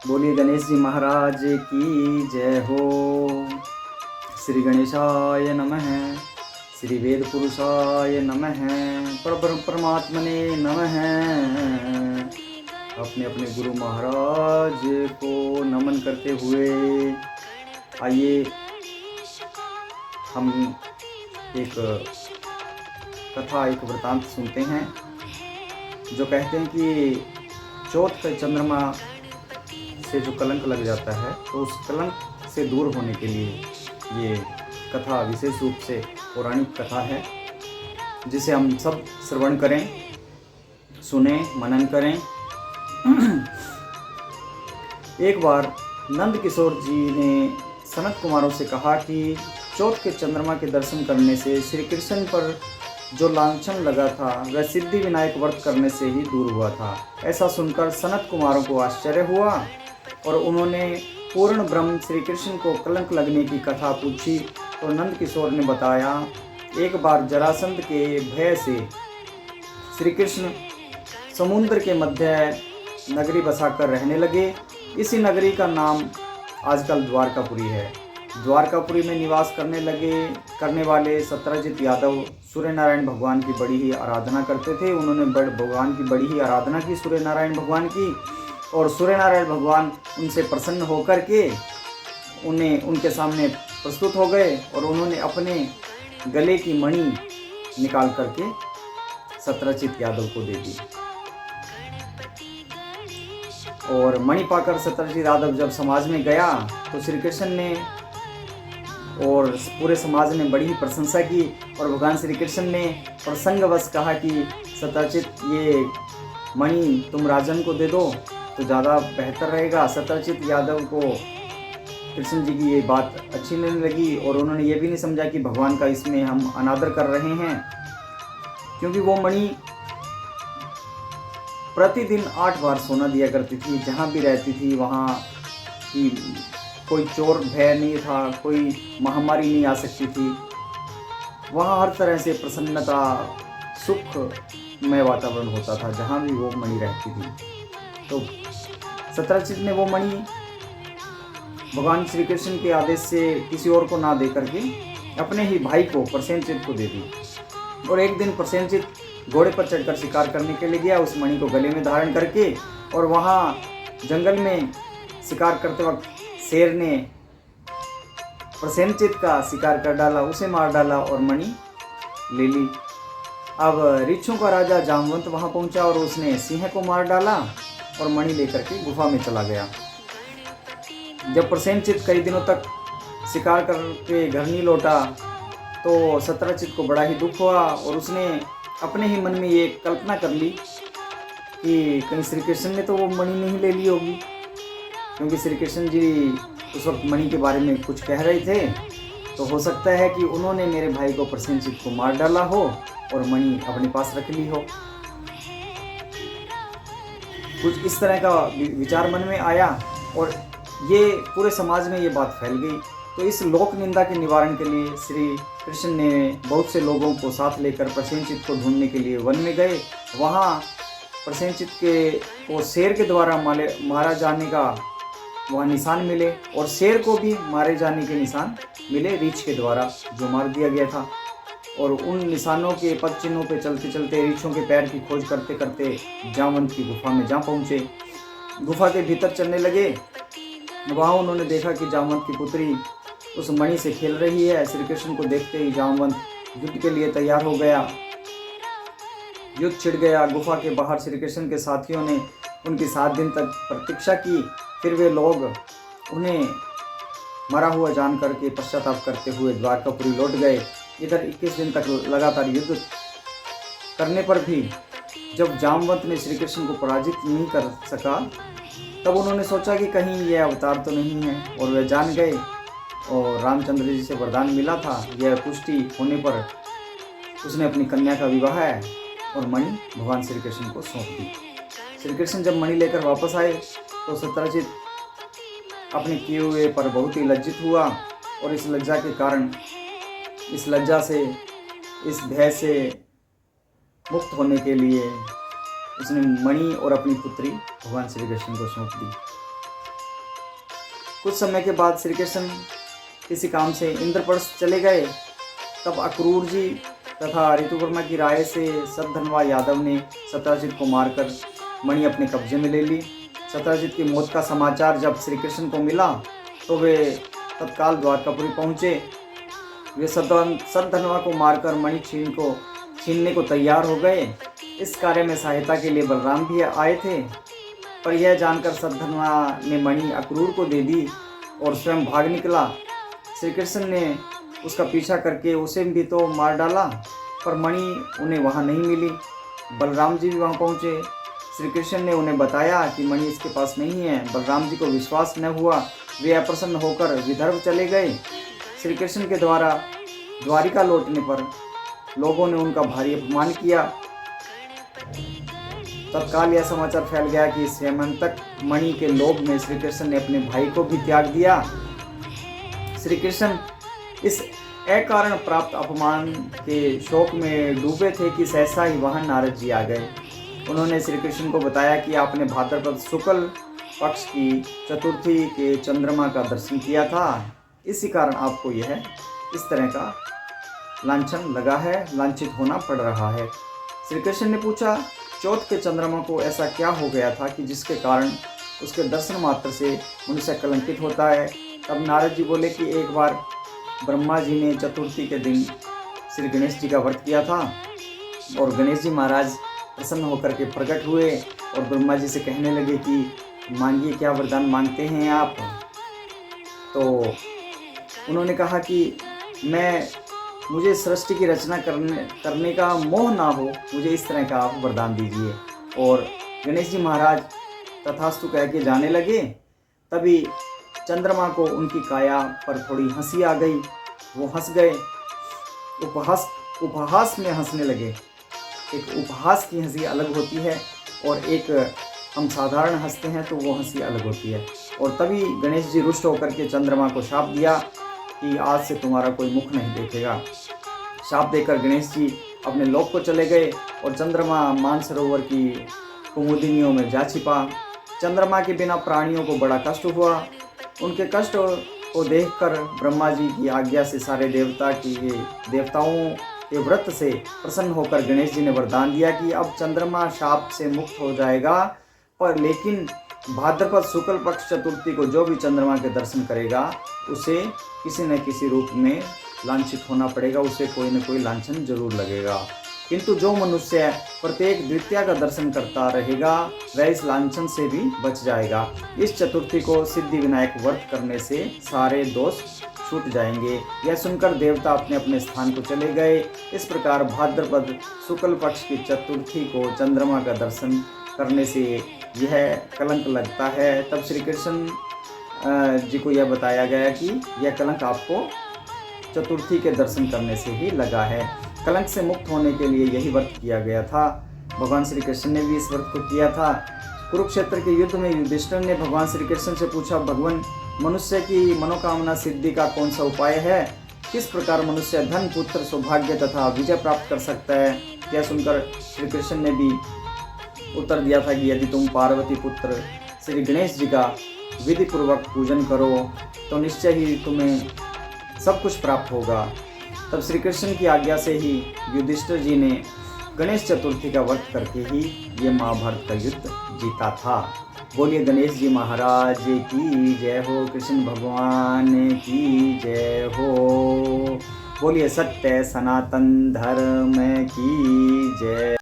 बोलिए गणेश जी महाराज की जय हो। श्री गणेशाय नमः, श्री वेद पुरुषाय नमः, परमात्मने नमः। अपने अपने गुरु महाराज को नमन करते हुए आइए हम एक कथा, एक वृतांत सुनते हैं जो कहते हैं कि चौथ का चंद्रमा से जो कलंक लग जाता है तो उस कलंक से दूर होने के लिए ये कथा विशेष रूप से पौराणिक कथा है, जिसे हम सब श्रवण करें, सुने, मनन करें। एक बार नंद किशोर जी ने सनत कुमारों से कहा कि चौथ के चंद्रमा के दर्शन करने से श्री कृष्ण पर जो लांछन लगा था वह सिद्धि विनायक व्रत करने से ही दूर हुआ था। ऐसा सुनकर सनत कुमारों को आश्चर्य हुआ और उन्होंने पूर्ण ब्रह्म श्री कृष्ण को कलंक लगने की कथा पूछी तो नंद किशोर ने बताया, एक बार जरासंध के भय से श्री कृष्ण समुद्र के मध्य नगरी बसाकर रहने लगे। इसी नगरी का नाम आजकल द्वारकापुरी है। द्वारकापुरी में निवास करने वाले सत्यजित यादव सूर्य नारायण भगवान की बड़ी ही आराधना करते थे। उन्होंने भगवान की बड़ी ही आराधना की, सूर्य नारायण भगवान की, और सूर्य नारायण भगवान उनसे प्रसन्न होकर के उनके सामने प्रस्तुत हो गए और उन्होंने अपने गले की मणि निकाल करके सत्यजित यादव को दे दी। और मणि पाकर सत्यजित यादव जब समाज में गया तो श्री कृष्ण ने और पूरे समाज ने बड़ी ही प्रशंसा की और भगवान श्री कृष्ण ने प्रसंगवश कहा कि सत्यजित, ये मणि तुम राजन को दे दो तो ज़्यादा बेहतर रहेगा। सत्यजित यादव को कृष्ण जी की ये बात अच्छी नहीं लगी और उन्होंने ये भी नहीं समझा कि भगवान का इसमें हम अनादर कर रहे हैं, क्योंकि वो मणि प्रतिदिन 8 बार सोना दिया करती थी। जहाँ भी रहती थी वहाँ की कोई चोर भय नहीं था, कोई महामारी नहीं आ सकती थी। वहाँ हर तरह से प्रसन्नता, सुखमय वातावरण होता था जहाँ भी वो मणि रहती थी। तो सत्यजित ने वो मणि भगवान श्री कृष्ण के आदेश से किसी और को ना दे करके अपने ही भाई को, प्रसेनजित को दे दी। और एक दिन प्रसेनजित घोड़े पर चढ़कर शिकार करने के लिए गया, उस मणि को गले में धारण करके, और वहाँ जंगल में शिकार करते वक्त शेर ने प्रसेनजित का शिकार कर डाला, उसे मार डाला और मणि ले ली। अब ऋक्षों का राजा जामवंत वहाँ पहुँचा और उसने सिंह को मार डाला और मणि लेकर के गुफा में चला गया। जब प्रसेनजित कई दिनों तक शिकार करके घर नहीं लौटा तो सत्यजित को बड़ा ही दुख हुआ और उसने अपने ही मन में ये कल्पना कर ली कि कहीं श्री कृष्ण ने तो वो मणि नहीं ले ली होगी, क्योंकि श्री कृष्ण जी उस वक्त मणि के बारे में कुछ कह रहे थे, तो हो सकता है कि उन्होंने मेरे भाई को प्रसेनजित को मार डाला हो और मणि अपने पास रख ली हो। कुछ इस तरह का विचार मन में आया और ये पूरे समाज में ये बात फैल गई। तो इस लोक निंदा के निवारण के लिए श्री कृष्ण ने बहुत से लोगों को साथ लेकर प्रसेनजित को ढूंढने के लिए वन में गए। वहाँ प्रसेनजित को शेर के द्वारा मारा जाने का वहाँ निशान मिले और शेर को भी मारे जाने के निशान मिले रीछ के द्वारा, जो मार दिया गया था। और उन निशानों के पद चिन्हों पे चलते चलते, रीछों के पैर की खोज करते करते जामवंत की गुफा में जा पहुँचे। गुफा के भीतर चलने लगे। वहाँ उन्होंने देखा कि जामवंत की पुत्री उस मणि से खेल रही है। श्री कृष्ण को देखते ही जामवंत युद्ध के लिए तैयार हो गया। युद्ध छिड़ गया। गुफा के बाहर श्री कृष्ण के साथियों ने उनकी 7 दिन तक प्रतीक्षा की। फिर वे लोग उन्हें मरा हुआ जान करके पश्चाताप करते हुए द्वारकापुरी लौट गए। इधर 21 दिन तक लगातार युद्ध करने पर भी जब जामवंत ने श्री कृष्ण को पराजित नहीं कर सका, तब उन्होंने सोचा कि कहीं यह अवतार तो नहीं है, और वे जान गए। और रामचंद्र जी से वरदान मिला था। यह पुष्टि होने पर उसने अपनी कन्या का विवाह और मणि भगवान श्री कृष्ण को सौंप दी। श्री कृष्ण जब मणि लेकर वापस आए तो सत्यजित अपने किए हुए पर बहुत ही लज्जित हुआ और इस लज्जा के कारण, इस लज्जा से, इस भय से मुक्त होने के लिए उसने मणि और अपनी पुत्री भगवान श्री कृष्ण को सौंप दी। कुछ समय के बाद श्री कृष्ण किसी काम से इंद्रप्रस्थ चले गए। तब अक्रूर जी तथा ऋतुवर्मा की राय से सतधनवा यादव ने सत्यजित को मारकर मणि अपने कब्जे में ले ली। सत्यजित की मौत का समाचार जब श्री कृष्ण को मिला तो वे तत्काल द्वारकापुरी पहुँचे। वे सतधनवा को मारकर मणि छीनने को तैयार हो गए। इस कार्य में सहायता के लिए बलराम भी आए थे, पर यह जानकर सतधनवा ने मणि अक्रूर को दे दी और स्वयं भाग निकला। श्री कृष्ण ने उसका पीछा करके उसे भी तो मार डाला, पर मणि उन्हें वहाँ नहीं मिली। बलराम जी भी वहाँ पहुँचे। श्री कृष्ण ने उन्हें बताया कि मणि इसके पास नहीं है। बलराम जी को विश्वास न हुआ। वे अप्रसन्न होकर विदर्भ चले गए। श्री कृष्ण के द्वारा द्वारिका लौटने पर लोगों ने उनका भारी अपमान किया। तत्काल यह समाचार फैल गया कि श्यामंतक मणि के लोभ में श्री कृष्ण ने अपने भाई को भी त्याग दिया। श्री कृष्ण इस अकारण प्राप्त अपमान के शोक में डूबे थे कि सहसा ही वहां नारद जी आ गए। उन्होंने श्री कृष्ण को बताया कि आपने भाद्रपद शुक्ल पक्ष की चतुर्थी के चंद्रमा का दर्शन किया था, इसी कारण आपको यह इस तरह का लांछन लगा है, लांछित होना पड़ रहा है। श्री कृष्ण ने पूछा, चौथ के चंद्रमा को ऐसा क्या हो गया था कि जिसके कारण उसके दर्शन मात्र से मनुष्य कलंकित होता है। तब नारद जी बोले कि एक बार ब्रह्मा जी ने चतुर्थी के दिन श्री गणेश जी का व्रत किया था और गणेश जी महाराज प्रसन्न होकर के प्रकट हुए और ब्रह्मा जी से कहने लगे कि मांगिए, क्या वरदान मांगते हैं आप। तो उन्होंने कहा कि मुझे सृष्टि की रचना करने का मोह ना हो, मुझे इस तरह का आप वरदान दीजिए। और गणेश जी महाराज तथास्तु कह के जाने लगे। तभी चंद्रमा को उनकी काया पर थोड़ी हंसी आ गई। वो हंस गए, उपहास में हंसने लगे। एक उपहास की हंसी अलग होती है और एक हम साधारण हंसते हैं तो वो हंसी अलग होती है। और तभी गणेश जी रुष्ट होकर के चंद्रमा को शाप दिया कि आज से तुम्हारा कोई मुख नहीं देखेगा। शाप देकर गणेश जी अपने लोक को चले गए और चंद्रमा मानसरोवर की कुमुदिनियों में जा छिपा। चंद्रमा के बिना प्राणियों को बड़ा कष्ट हुआ। उनके कष्ट को देखकर ब्रह्मा जी की आज्ञा से सारे देवताओं के व्रत से प्रसन्न होकर गणेश जी ने वरदान दिया कि अब चंद्रमा शाप से मुक्त हो जाएगा, पर लेकिन भाद्रपद शुक्ल पक्ष चतुर्थी को जो भी चंद्रमा के दर्शन करेगा उसे किसी न किसी रूप में लांछित होना पड़ेगा, उसे कोई न कोई लांछन जरूर लगेगा। किंतु जो मनुष्य प्रत्येक द्वितीया का दर्शन करता रहेगा वह इस लांछन से भी बच जाएगा। इस चतुर्थी को सिद्धि विनायक व्रत करने से सारे दोष छूट जाएंगे। यह सुनकर देवता अपने अपने स्थान को चले गए। इस प्रकार भाद्रपद शुक्ल पक्ष की चतुर्थी को चंद्रमा का दर्शन करने से यह कलंक लगता है। तब श्री कृष्ण जी को यह बताया गया कि यह कलंक आपको चतुर्थी के दर्शन करने से ही लगा है। कलंक से मुक्त होने के लिए यही व्रत किया गया था। भगवान श्री कृष्ण ने भी इस व्रत को किया था। कुरुक्षेत्र के युद्ध में युधिष्ठिर ने भगवान श्री कृष्ण से पूछा, भगवान, मनुष्य की मनोकामना सिद्धि का कौन सा उपाय है? किस प्रकार मनुष्य धन, पुत्र, सौभाग्य तथा विजय प्राप्त कर सकता है? यह सुनकर श्री कृष्ण ने भी उत्तर दिया था कि यदि तुम पार्वती पुत्र श्री गणेश जी का विधि पूर्वक पूजन करो तो निश्चय ही तुम्हें सब कुछ प्राप्त होगा। तब श्री कृष्ण की आज्ञा से ही युधिष्ठिर जी ने गणेश चतुर्थी का व्रत करके ही ये महाभारत का युद्ध जीता था। बोलिए गणेश जी महाराज की जय हो, कृष्ण भगवान की जय हो। बोलिए सत्य सनातन धर्म की जय।